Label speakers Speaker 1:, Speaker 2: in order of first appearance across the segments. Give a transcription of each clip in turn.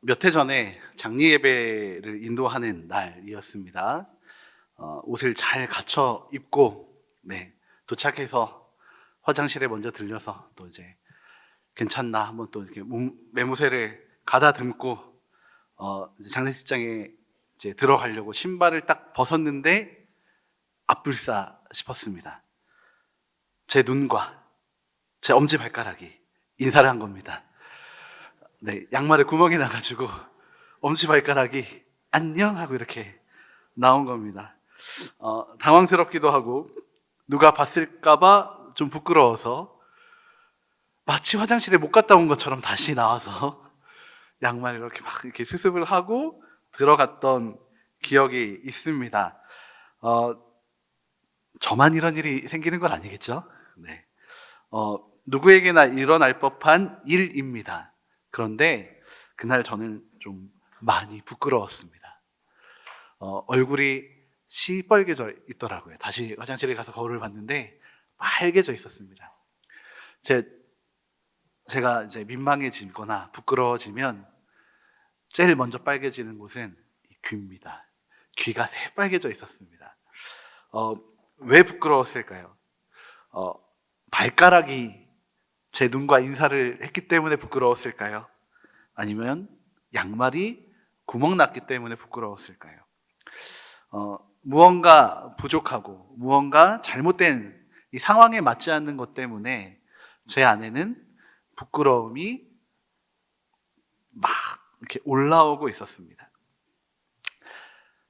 Speaker 1: 몇 해 전에 장례 예배를 인도하는 날이었습니다. 옷을 잘 갖춰 입고, 도착해서 화장실에 먼저 들려서 또 이제 괜찮나 한번 또 이렇게 매무새를 가다듬고, 이제 장례식장에 이제 들어가려고 신발을 딱 벗었는데 앞불싸 싶었습니다. 제 눈과 제 엄지발가락이 인사를 한 겁니다. 양말에 구멍이 나가지고 엄지발가락이 안녕 하고 이렇게 나온 겁니다. 당황스럽기도 하고 누가 봤을까봐 좀 부끄러워서 마치 화장실에 못 갔다 온 것처럼 다시 나와서 양말 이렇게 막 이렇게 수습을 하고 들어갔던 기억이 있습니다. 저만 이런 일이 생기는 건 아니겠죠? 네. 누구에게나 일어날 법한 일입니다. 그런데 그날 저는 좀 많이 부끄러웠습니다. 얼굴이 시뻘개져 있더라고요. 다시 화장실에 가서 거울을 봤는데 빨개져 있었습니다. 제가 이제 민망해지거나 부끄러워지면 제일 먼저 빨개지는 곳은 귀입니다. 귀가 새빨개져 있었습니다. 왜 부끄러웠을까요? 발가락이 제 눈과 인사를 했기 때문에 부끄러웠을까요? 아니면 양말이 구멍 났기 때문에 부끄러웠을까요? 무언가 부족하고 무언가 잘못된 이 상황에 맞지 않는 것 때문에 제 안에는 부끄러움이 막 이렇게 올라오고 있었습니다.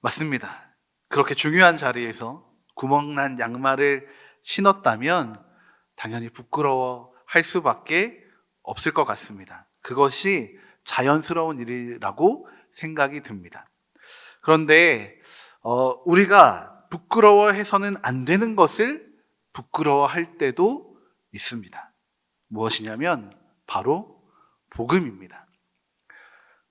Speaker 1: 맞습니다. 그렇게 중요한 자리에서 구멍난 양말을 신었다면 당연히 부끄러워할 수밖에 없을 것 같습니다. 그것이 자연스러운 일이라고 생각이 듭니다. 그런데 우리가 부끄러워해서는 안 되는 것을 부끄러워할 때도 있습니다. 무엇이냐면 바로 복음입니다.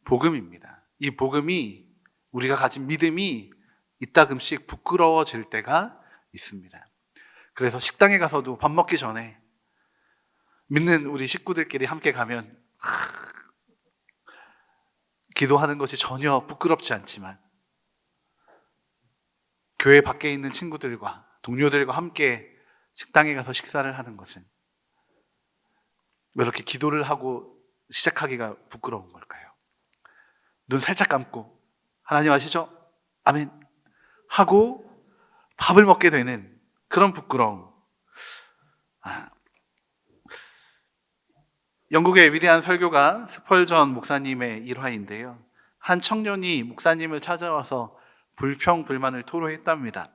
Speaker 1: 복음입니다. 이 복음이 우리가 가진 믿음이 이따금씩 부끄러워질 때가 있습니다. 그래서 식당에 가서도 밥 먹기 전에 믿는 우리 식구들끼리 함께 가면 기도하는 것이 전혀 부끄럽지 않지만 교회 밖에 있는 친구들과 동료들과 함께 식당에 가서 식사를 하는 것은 왜 이렇게 기도를 하고 시작하기가 부끄러운 걸까요? 눈 살짝 감고 하나님 아시죠? 아멘 하고 밥을 먹게 되는 그런 부끄러움. 영국의 위대한 설교가 스펄전 목사님의 일화인데요. 한 청년이 목사님을 찾아와서 불평불만을 토로했답니다.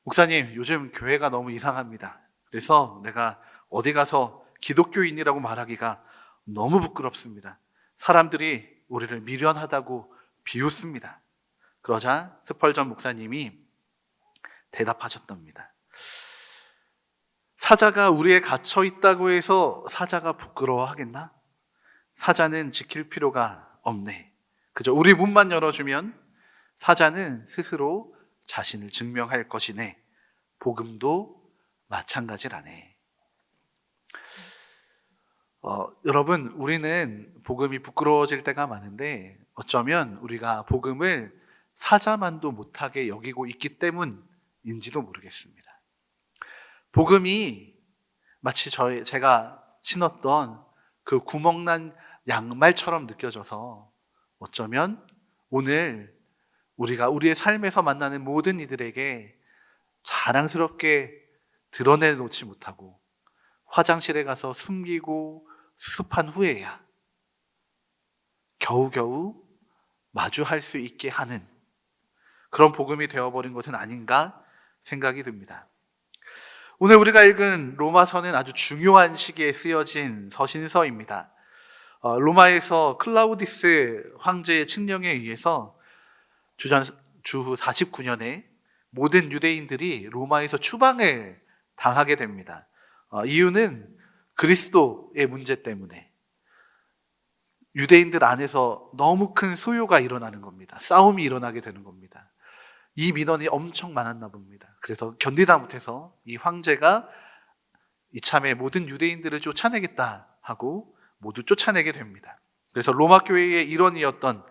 Speaker 1: 목사님, 요즘 교회가 너무 이상합니다. 그래서 내가 어디 가서 기독교인이라고 말하기가 너무 부끄럽습니다. 사람들이 우리를 미련하다고 비웃습니다. 그러자 스펄전 목사님이 대답하셨답니다. 사자가 우리에 갇혀 있다고 해서 사자가 부끄러워하겠나? 사자는 지킬 필요가 없네. 그저 우리 문만 열어주면 사자는 스스로 자신을 증명할 것이네. 복음도 마찬가지라네. 여러분, 우리는 복음이 부끄러워질 때가 많은데 어쩌면 우리가 복음을 사자만도 못하게 여기고 있기 때문인지도 모르겠습니다. 복음이 마치 제가 신었던 그 구멍난 양말처럼 느껴져서 어쩌면 오늘 우리가 우리의 삶에서 만나는 모든 이들에게 자랑스럽게 드러내놓지 못하고 화장실에 가서 숨기고 수습한 후에야 겨우겨우 마주할 수 있게 하는 그런 복음이 되어버린 것은 아닌가 생각이 듭니다. 오늘 우리가 읽은 로마서는 아주 중요한 시기에 쓰여진 서신서입니다. 로마에서 클라우디스 황제의 칙령에 의해서 주후 49년에 모든 유대인들이 로마에서 추방을 당하게 됩니다. 이유는 그리스도의 문제 때문에 유대인들 안에서 너무 큰 소요가 일어나는 겁니다. 싸움이 일어나게 되는 겁니다. 이 민원이 엄청 많았나 봅니다. 그래서 견디다 못해서 이 황제가 이참에 모든 유대인들을 쫓아내겠다 하고 모두 쫓아내게 됩니다. 그래서 로마 교회의 일원이었던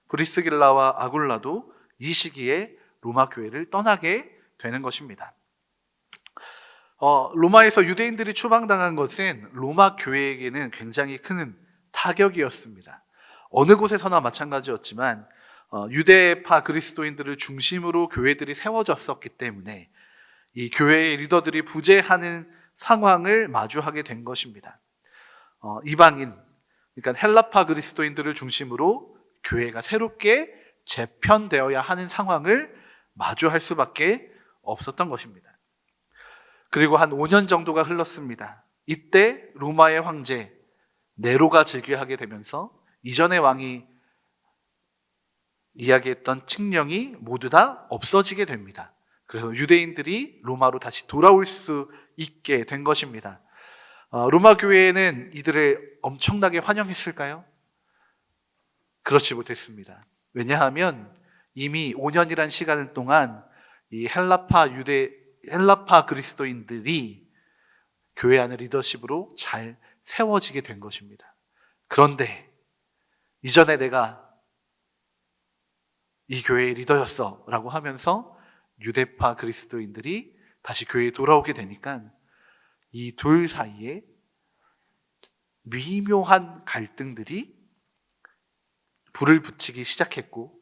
Speaker 1: 브리스길라와 아굴라도 이 시기에 로마 교회를 떠나게 되는 것입니다. 로마에서 유대인들이 추방당한 것은 로마 교회에게는 굉장히 큰 타격이었습니다. 어느 곳에서나 마찬가지였지만 유대파 그리스도인들을 중심으로 교회들이 세워졌었기 때문에 이 교회의 리더들이 부재하는 상황을 마주하게 된 것입니다. 이방인, 그러니까 헬라파 그리스도인들을 중심으로 교회가 새롭게 재편되어야 하는 상황을 마주할 수밖에 없었던 것입니다. 그리고 한 5년 정도가 흘렀습니다. 이때 로마의 황제 네로가 즉위하게 되면서 이전의 왕이 이야기했던 칙령이 모두 다 없어지게 됩니다. 그래서 유대인들이 로마로 다시 돌아올 수 있게 된 것입니다. 로마 교회는 이들을 엄청나게 환영했을까요? 그렇지 못했습니다. 왜냐하면 이미 5년이란 시간 동안 이 헬라파 그리스도인들이 교회 안의 리더십으로 잘 세워지게 된 것입니다. 그런데 이전에 내가 이 교회의 리더였어 라고 하면서 유대파 그리스도인들이 다시 교회에 돌아오게 되니까 이 둘 사이에 미묘한 갈등들이 불을 붙이기 시작했고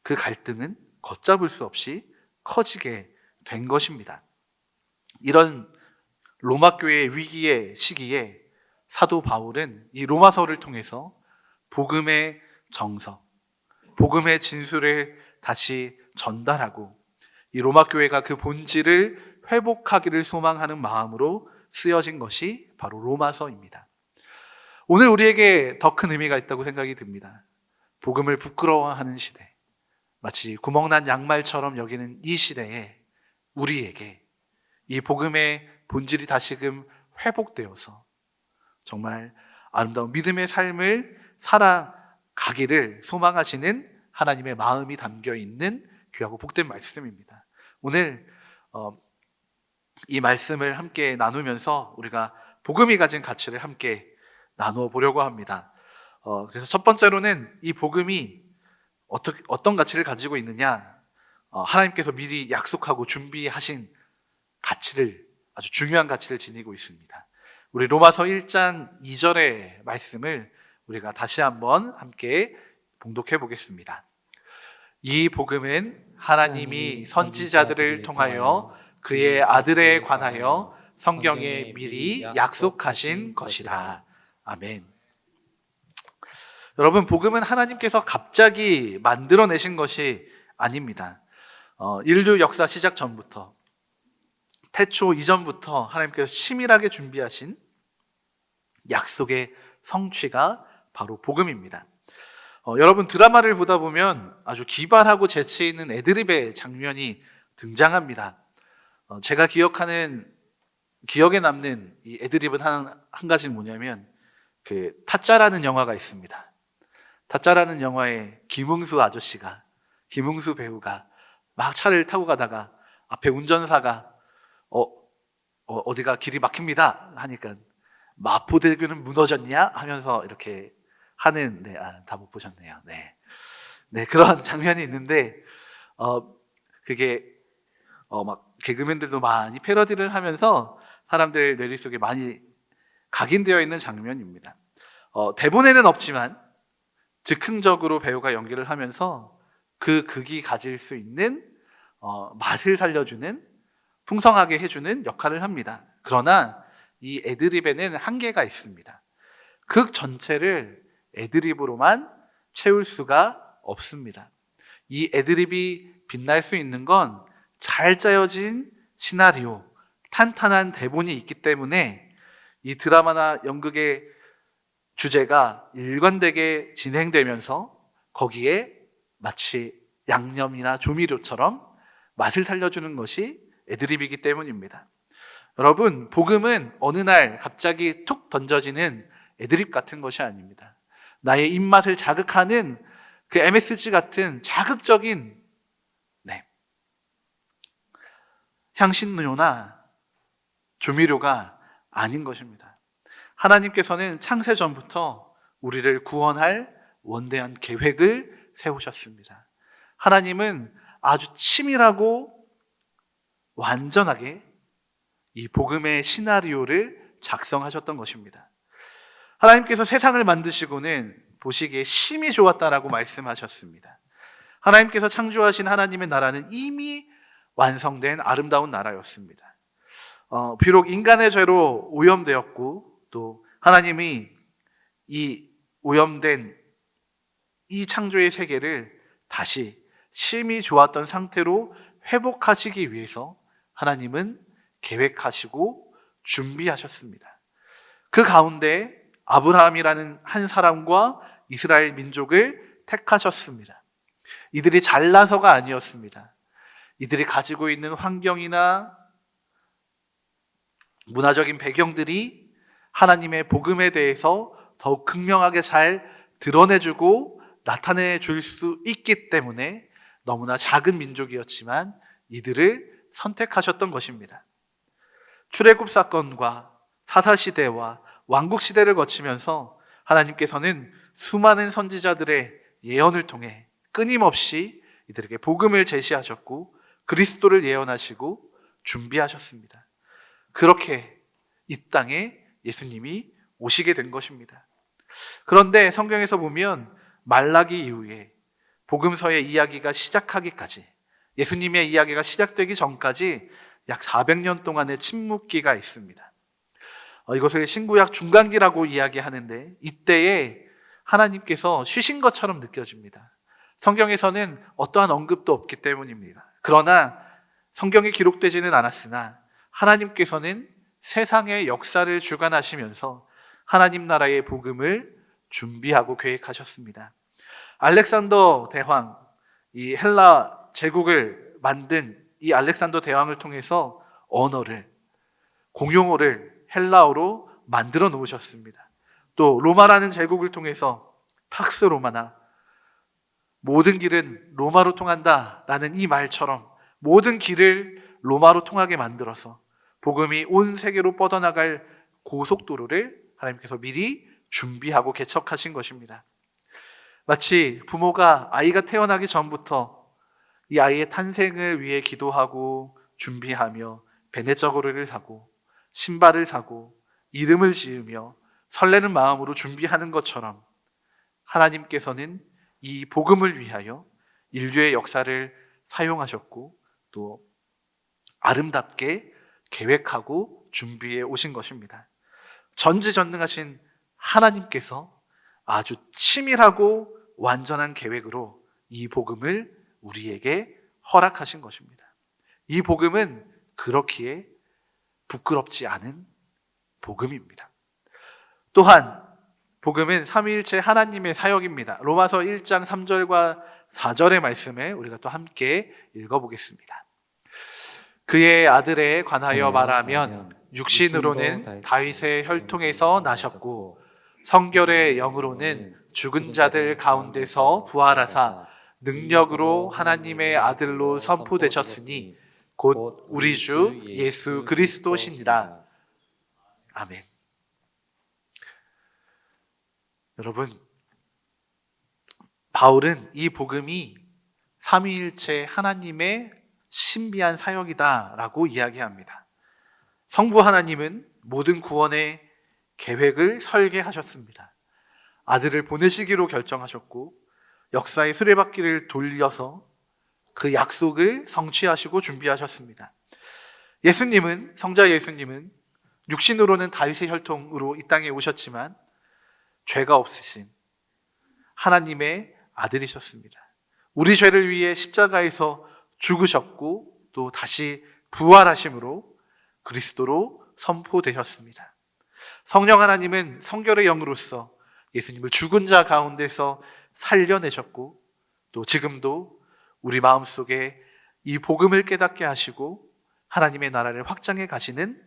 Speaker 1: 그 갈등은 걷잡을 수 없이 커지게 된 것입니다. 이런 로마 교회의 위기의 시기에 사도 바울은 이 로마서를 통해서 복음의 정서, 복음의 진술을 다시 전달하고 이 로마 교회가 그 본질을 회복하기를 소망하는 마음으로 쓰여진 것이 바로 로마서입니다. 오늘 우리에게 더 큰 의미가 있다고 생각이 듭니다. 복음을 부끄러워하는 시대, 마치 구멍난 양말처럼 여기는 이 시대에 우리에게 이 복음의 본질이 다시금 회복되어서 정말 아름다운 믿음의 삶을 살아가기를 소망하시는 하나님의 마음이 담겨 있는 귀하고 복된 말씀입니다. 오늘 이 말씀을 함께 나누면서 우리가 복음이 가진 가치를 함께 나누어 보려고 합니다. 그래서 첫 번째로는 이 복음이 어떤 가치를 가지고 있느냐, 하나님께서 미리 약속하고 준비하신 가치를, 아주 중요한 가치를 지니고 있습니다. 우리 로마서 1장 2절의 말씀을 우리가 다시 한번 함께 봉독해 보겠습니다. 이 복음은 하나님이 선지자들을 통하여 그의 아들에 관하여 성경에 미리 약속하신 것이라. 아멘. 여러분, 복음은 하나님께서 갑자기 만들어내신 것이 아닙니다. 인류 역사 시작 전부터, 태초 이전부터 하나님께서 치밀하게 준비하신 약속의 성취가 바로 복음입니다. 여러분, 드라마를 보다 보면 아주 기발하고 재치 있는 애드립의 장면이 등장합니다. 제가 기억에 남는 이 애드립은 한 가지는 뭐냐면 그 타짜라는 영화가 있습니다. 타짜라는 영화에 김웅수 배우가 막 차를 타고 가다가 앞에 운전사가 어디가 길이 막힙니다 하니까 마포대교는 무너졌냐 하면서 이렇게 하는, 다 못 보셨네요. 네, 그런 장면이 있는데, 그게, 막, 개그맨들도 많이 패러디를 하면서 사람들 뇌리 속에 많이 각인되어 있는 장면입니다. 대본에는 없지만, 즉흥적으로 배우가 연기를 하면서 그 극이 가질 수 있는, 맛을 살려주는, 풍성하게 해주는 역할을 합니다. 그러나, 이 애드립에는 한계가 있습니다. 극 전체를 애드립으로만 채울 수가 없습니다. 이 애드립이 빛날 수 있는 건 잘 짜여진 시나리오, 탄탄한 대본이 있기 때문에 이 드라마나 연극의 주제가 일관되게 진행되면서 거기에 마치 양념이나 조미료처럼 맛을 살려주는 것이 애드립이기 때문입니다. 여러분, 복음은 어느 날 갑자기 툭 던져지는 애드립 같은 것이 아닙니다. 나의 입맛을 자극하는 그 MSG 같은 자극적인 향신료나 조미료가 아닌 것입니다. 하나님께서는 창세 전부터 우리를 구원할 원대한 계획을 세우셨습니다. 하나님은 아주 치밀하고 완전하게 이 복음의 시나리오를 작성하셨던 것입니다. 하나님께서 세상을 만드시고는 보시기에 심히 좋았다라고 말씀하셨습니다. 하나님께서 창조하신 하나님의 나라는 이미 완성된 아름다운 나라였습니다. 비록 인간의 죄로 오염되었고 또 하나님이 이 오염된 이 창조의 세계를 다시 심히 좋았던 상태로 회복하시기 위해서 하나님은 계획하시고 준비하셨습니다. 그 가운데 아브라함이라는 한 사람과 이스라엘 민족을 택하셨습니다. 이들이 잘나서가 아니었습니다. 이들이 가지고 있는 환경이나 문화적인 배경들이 하나님의 복음에 대해서 더욱 극명하게 잘 드러내주고 나타내줄 수 있기 때문에 너무나 작은 민족이었지만 이들을 선택하셨던 것입니다. 출애굽 사건과 사사시대와 왕국시대를 거치면서 하나님께서는 수많은 선지자들의 예언을 통해 끊임없이 이들에게 복음을 제시하셨고 그리스도를 예언하시고 준비하셨습니다. 그렇게 이 땅에 예수님이 오시게 된 것입니다. 그런데 성경에서 보면 말라기 이후에 복음서의 이야기가 시작하기까지, 예수님의 이야기가 시작되기 전까지 약 400년 동안의 침묵기가 있습니다. 이것을 신구약 중간기라고 이야기하는데 이때에 하나님께서 쉬신 것처럼 느껴집니다. 성경에서는 어떠한 언급도 없기 때문입니다. 그러나 성경에 기록되지는 않았으나 하나님께서는 세상의 역사를 주관하시면서 하나님 나라의 복음을 준비하고 계획하셨습니다. 알렉산더 대왕, 이 헬라 제국을 만든 이 알렉산더 대왕을 통해서 언어를, 공용어를 헬라어로 만들어 놓으셨습니다. 또 로마라는 제국을 통해서 팍스 로마나 모든 길은 로마로 통한다라는 이 말처럼 모든 길을 로마로 통하게 만들어서 복음이 온 세계로 뻗어나갈 고속도로를 하나님께서 미리 준비하고 개척하신 것입니다. 마치 부모가 아이가 태어나기 전부터 이 아이의 탄생을 위해 기도하고 준비하며 베네저고리를 사고 신발을 사고 이름을 지으며 설레는 마음으로 준비하는 것처럼 하나님께서는 이 복음을 위하여 인류의 역사를 사용하셨고 또 아름답게 계획하고 준비해 오신 것입니다. 전지전능하신 하나님께서 아주 치밀하고 완전한 계획으로 이 복음을 우리에게 허락하신 것입니다. 이 복음은 그렇기에 부끄럽지 않은 복음입니다. 또한 복음은 삼위일체 하나님의 사역입니다. 로마서 1장 3절과 4절의 말씀을 우리가 또 함께 읽어보겠습니다. 그의 아들에 관하여 말하면 육신으로는 다윗의 혈통에서 나셨고 성결의 영으로는 죽은 자들 가운데서 부활하사 능력으로 하나님의 아들로 선포되셨으니 곧 우리 주 예수 그리스도시니라. 아멘. 여러분, 바울은 이 복음이 삼위일체 하나님의 신비한 사역이다라고 이야기합니다. 성부 하나님은 모든 구원의 계획을 설계하셨습니다. 아들을 보내시기로 결정하셨고 역사의 수레바퀴를 돌려서 그 약속을 성취하시고 준비하셨습니다. 예수님은, 성자 예수님은 육신으로는 다윗의 혈통으로 이 땅에 오셨지만 죄가 없으신 하나님의 아들이셨습니다. 우리 죄를 위해 십자가에서 죽으셨고 또 다시 부활하심으로 그리스도로 선포되셨습니다. 성령 하나님은 성결의 영으로서 예수님을 죽은 자 가운데서 살려내셨고 또 지금도 우리 마음속에 이 복음을 깨닫게 하시고 하나님의 나라를 확장해 가시는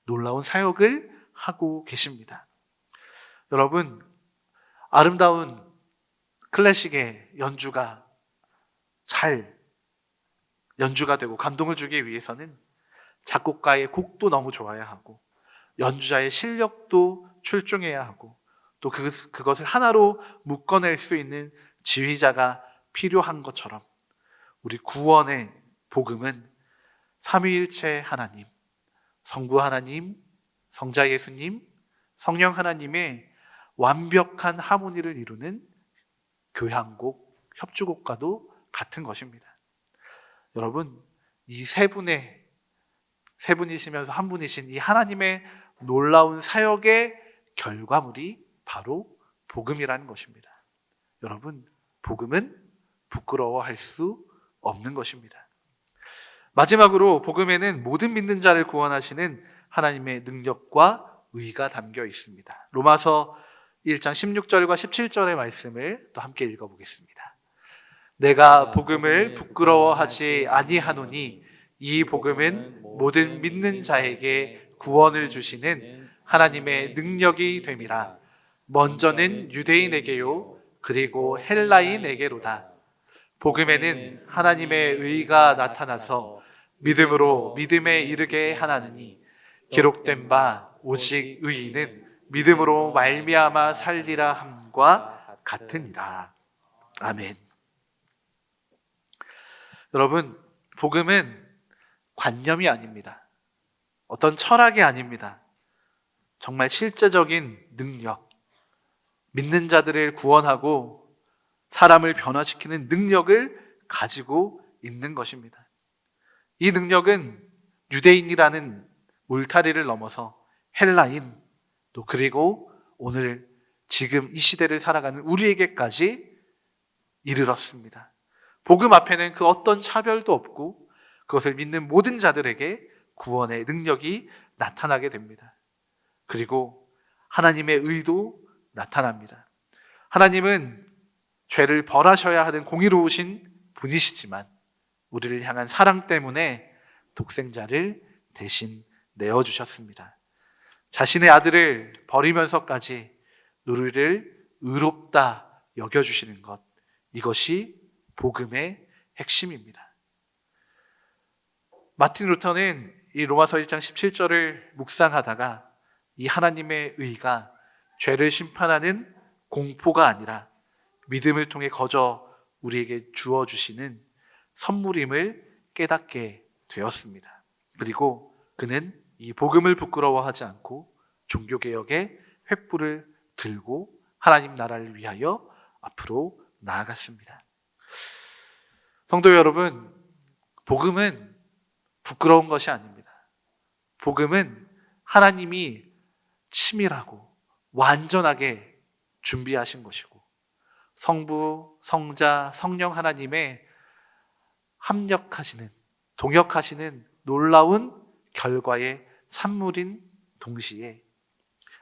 Speaker 1: 놀라운 사역을 하고 계십니다. 여러분, 아름다운 클래식의 연주가 잘 연주가 되고 감동을 주기 위해서는 작곡가의 곡도 너무 좋아야 하고 연주자의 실력도 출중해야 하고 또 그것을 하나로 묶어낼 수 있는 지휘자가 필요한 것처럼 우리 구원의 복음은 삼위일체 하나님, 성부 하나님, 성자 예수님, 성령 하나님의 완벽한 하모니를 이루는 교향곡, 협주곡과도 같은 것입니다. 여러분, 이 세 분이시면서 한 분이신 이 하나님의 놀라운 사역의 결과물이 바로 복음이라는 것입니다. 여러분, 복음은 부끄러워할 수 없는 것입니다. 마지막으로 복음에는 모든 믿는 자를 구원하시는 하나님의 능력과 의가 담겨 있습니다. 로마서 1장 16절과 17절의 말씀을 또 함께 읽어보겠습니다. 내가 복음을 부끄러워하지 아니하노니 이 복음은 모든 믿는 자에게 구원을 주시는 하나님의 능력이 됨이라. 먼저는 유대인에게요 그리고 헬라인에게로다. 복음에는 하나님의 의가 나타나서 믿음으로 믿음에 이르게 하나니 기록된 바 오직 의인은 믿음으로 말미암아 살리라 함과 같으니라. 아멘. 여러분, 복음은 관념이 아닙니다. 어떤 철학이 아닙니다. 정말 실제적인 능력, 믿는 자들을 구원하고 사람을 변화시키는 능력을 가지고 있는 것입니다. 이 능력은 유대인이라는 울타리를 넘어서 헬라인, 또 그리고 오늘 지금 이 시대를 살아가는 우리에게까지 이르렀습니다. 복음 앞에는 그 어떤 차별도 없고 그것을 믿는 모든 자들에게 구원의 능력이 나타나게 됩니다. 그리고 하나님의 의도 나타납니다. 하나님은 죄를 벌하셔야 하는 공의로우신 분이시지만 우리를 향한 사랑 때문에 독생자를 대신 내어주셨습니다. 자신의 아들을 버리면서까지 우리를 의롭다 여겨주시는 것, 이것이 복음의 핵심입니다. 마틴 루터는 이 로마서 1장 17절을 묵상하다가 이 하나님의 의가 죄를 심판하는 공포가 아니라 믿음을 통해 거저 우리에게 주어주시는 선물임을 깨닫게 되었습니다. 그리고 그는 이 복음을 부끄러워하지 않고 종교개혁의 횃불을 들고 하나님 나라를 위하여 앞으로 나아갔습니다. 성도 여러분, 복음은 부끄러운 것이 아닙니다. 복음은 하나님이 치밀하고 완전하게 준비하신 것이고 성부, 성자, 성령 하나님의 합력하시는, 동역하시는 놀라운 결과의 산물인 동시에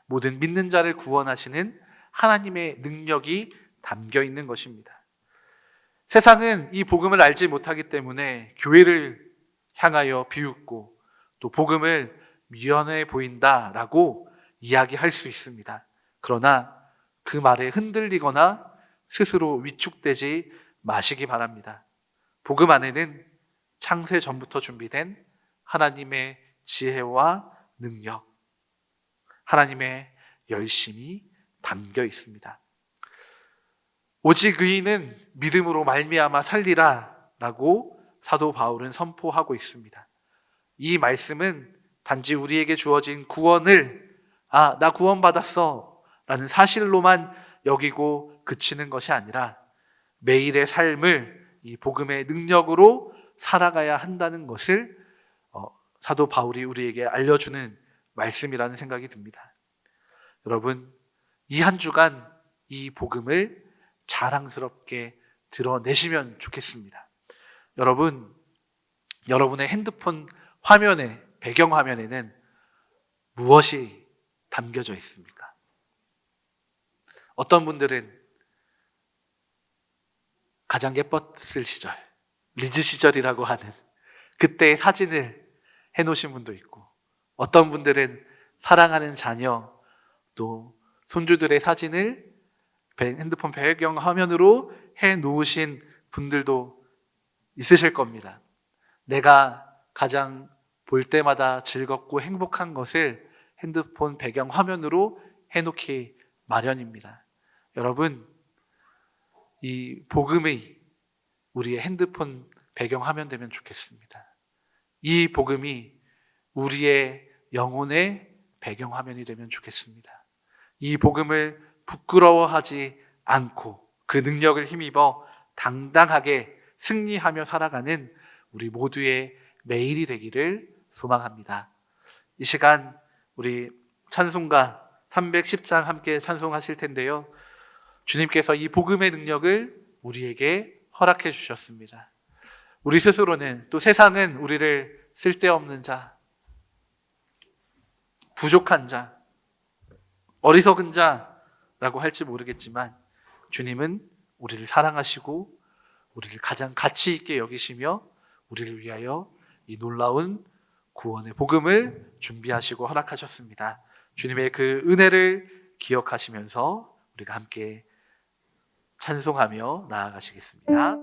Speaker 1: 모든 믿는 자를 구원하시는 하나님의 능력이 담겨 있는 것입니다. 세상은 이 복음을 알지 못하기 때문에 교회를 향하여 비웃고 또 복음을 미련해 보인다라고 이야기할 수 있습니다. 그러나 그 말에 흔들리거나 스스로 위축되지 마시기 바랍니다. 복음 안에는 창세 전부터 준비된 하나님의 지혜와 능력, 하나님의 열심이 담겨 있습니다. 오직 의인은 믿음으로 말미암아 살리라 라고 사도 바울은 선포하고 있습니다. 이 말씀은 단지 우리에게 주어진 구원을 나 구원받았어 라는 사실로만 여기고 그치는 것이 아니라 매일의 삶을 이 복음의 능력으로 살아가야 한다는 것을 사도 바울이 우리에게 알려주는 말씀이라는 생각이 듭니다. 여러분, 이 한 주간 이 복음을 자랑스럽게 드러내시면 좋겠습니다. 여러분, 여러분의 핸드폰 화면에, 배경화면에는 무엇이 담겨져 있습니까? 어떤 분들은 가장 예뻤을 시절, 리즈 시절이라고 하는 그때의 사진을 해놓으신 분도 있고, 어떤 분들은 사랑하는 자녀, 또 손주들의 사진을 핸드폰 배경 화면으로 해놓으신 분들도 있으실 겁니다. 내가 가장 볼 때마다 즐겁고 행복한 것을 핸드폰 배경 화면으로 해놓기 마련입니다. 여러분, 이 복음의 우리의 핸드폰 배경화면 되면 좋겠습니다. 이 복음이 우리의 영혼의 배경화면이 되면 좋겠습니다. 이 복음을 부끄러워하지 않고 그 능력을 힘입어 당당하게 승리하며 살아가는 우리 모두의 매일이 되기를 소망합니다. 이 시간 우리 찬송가 310장 함께 찬송하실 텐데요. 주님께서 이 복음의 능력을 우리에게 허락해 주셨습니다. 우리 스스로는, 또 세상은 우리를 쓸데없는 자, 부족한 자, 어리석은 자라고 할지 모르겠지만 주님은 우리를 사랑하시고 우리를 가장 가치 있게 여기시며 우리를 위하여 이 놀라운 구원의 복음을 준비하시고 허락하셨습니다. 주님의 그 은혜를 기억하시면서 우리가 함께 찬송하며 나아가시겠습니다.